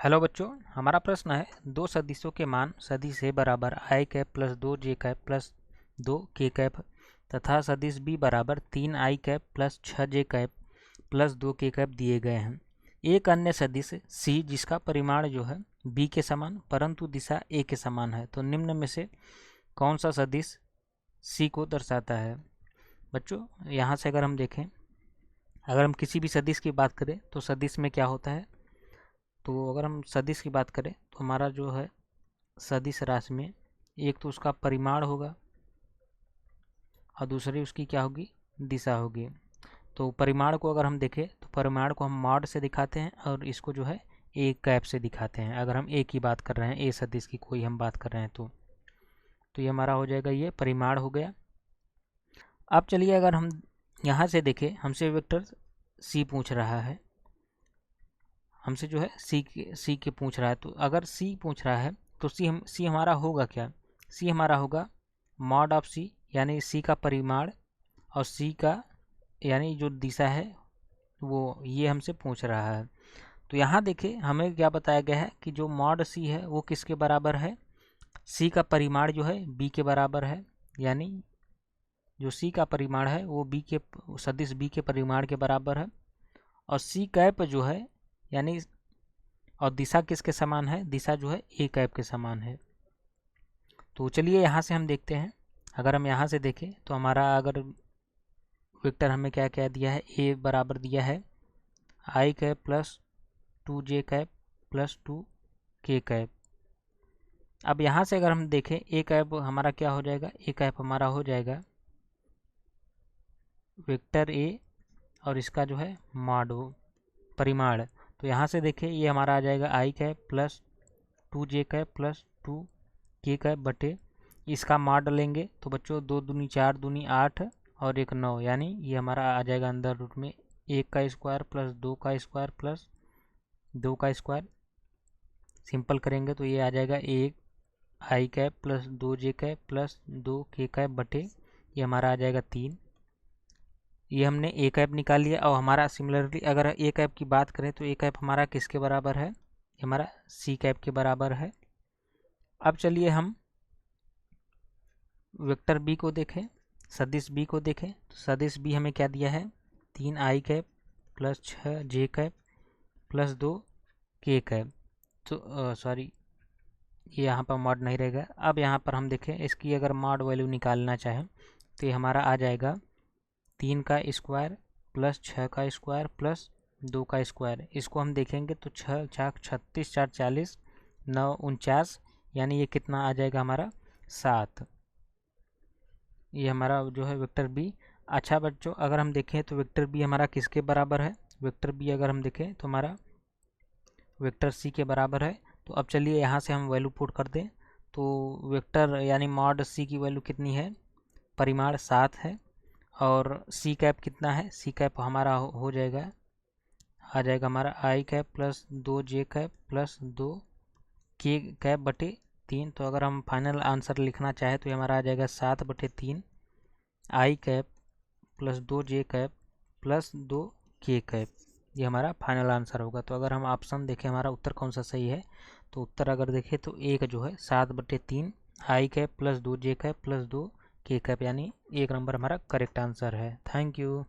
Hello बच्चों, हमारा प्रश्न है दो सदिशों के मान सदिश ए बराबर आई कैप प्लस 2 जे कैप प्लस 2 के कैप तथा सदिश बी बराबर 3 आई कैप प्लस 6 जे कैप प्लस 2 के कैप दिए गए हैं। एक अन्य सदिश सी जिसका परिमाण जो है बी के समान परंतु दिशा ए के समान है, तो निम्न में से कौन सा सदिश सी को दर्शाता है। बच्चों यहाँ से अगर हम देखें, अगर हम किसी भी सदिश की बात करें तो सदिश में क्या होता है, तो अगर हम सदिश की बात करें तो हमारा जो है सदिश राशि में एक तो उसका परिमाण होगा और दूसरी उसकी क्या होगी, दिशा होगी। तो परिमाण को अगर हम देखें तो परिमाण को हम मॉड से दिखाते हैं और इसको जो है ए कैप से दिखाते हैं। अगर हम ए की बात कर रहे हैं, ए सदिश की कोई हम बात कर रहे हैं तो ये हमारा हो जाएगा, ये परिमाण हो गया। अब चलिए अगर हम यहाँ से देखें, हमसे वेक्टर सी पूछ रहा है, हमसे जो है सी के पूछ रहा है, तो अगर सी पूछ रहा है तो सी हमारा होगा क्या, सी हमारा होगा मॉड ऑफ सी, यानी सी का परिमाण और सी का यानी जो दिशा है वो ये हमसे पूछ रहा है। तो यहाँ देखिए हमें क्या बताया गया है कि जो मॉड सी है वो किसके बराबर है, सी का परिमाण जो है बी के बराबर है, यानी जो सी का परिमाण है वो बी के सदिश बी के परिमाण के बराबर है। और सी कैप जो है यानी और दिशा किसके समान है, दिशा जो है ए कैप के समान है। तो चलिए यहाँ से हम देखते हैं, अगर हम यहाँ से देखें तो हमारा अगर वेक्टर हमें क्या क्या दिया है, ए बराबर दिया है आई कैप प्लस 2 जे कैप प्लस 2 के कैप। अब यहाँ से अगर हम देखें ए कैप हमारा क्या हो जाएगा, ए कैप हमारा हो जाएगा वेक्टर ए और इसका जो है मॉड परिमाण। तो यहाँ से देखें ये हमारा आ जाएगा आई कैप प्लस 2 जे कैप प्लस 2 के कैप बटे इसका मॉड लेंगे तो बच्चों 2 दूनी 4 दूनी 8 और 1 9, यानी ये हमारा आ जाएगा अंदर रूट में 1 का स्क्वायर प्लस 2 का स्क्वायर प्लस 2 का स्क्वायर। सिंपल करेंगे तो ये आ जाएगा 1 आई कैप प्लस 2 जे कैप प्लस 2 के कैप बटे ये हमारा आ जाएगा 3। ये हमने ए कैप निकाल लिया। और हमारा सिमिलरली अगर ए कैप की बात करें तो ए कैप हमारा किसके बराबर है, ये हमारा सी कैप के बराबर है। अब चलिए हम वेक्टर बी को देखें, सदिश बी को देखें। तो सदिश बी हमें क्या दिया है, 3 आई कैप प्लस 6 जे कैप प्लस 2 के कैप। तो सॉरी ये यहाँ पर मॉड नहीं रहेगा। अब यहाँ पर हम देखें इसकी अगर मॉड वैल्यू निकालना चाहें तो ये हमारा आ जाएगा 3 का स्क्वायर प्लस 6 का स्क्वायर प्लस 2 का स्क्वायर। इसको हम देखेंगे तो 6 चाक 36 4 40 9 49, यानी ये कितना आ जाएगा हमारा 7। ये हमारा जो है वेक्टर बी। अच्छा बच्चों अगर हम देखें तो वेक्टर बी हमारा किसके बराबर है, वेक्टर बी अगर हम देखें तो हमारा वेक्टर सी के बराबर है। तो अब चलिए यहाँ से हम वैल्यू पुट कर दें, तो वेक्टर यानी मॉड सी की वैल्यू कितनी है, परिमाण 7 है और सी कैप कितना है, सी कैप हमारा हो जाएगा आ जाएगा हमारा आई कैप प्लस 2 जे कैप प्लस 2 के कैप बटे 3। तो अगर हम फाइनल आंसर लिखना चाहें तो ये हमारा आ जाएगा 7/3 आई कैप प्लस 2 जे कैप प्लस 2 के कैप। ये हमारा फाइनल आंसर होगा। तो अगर हम ऑप्शन देखें हमारा उत्तर कौन सा सही है, तो उत्तर अगर देखें तो एक जो है 7/3 आई कैप प्लस 2 जे कैप प्लस 2 के कैप, यानी 1 नंबर हमारा करेक्ट आंसर है। Thank you.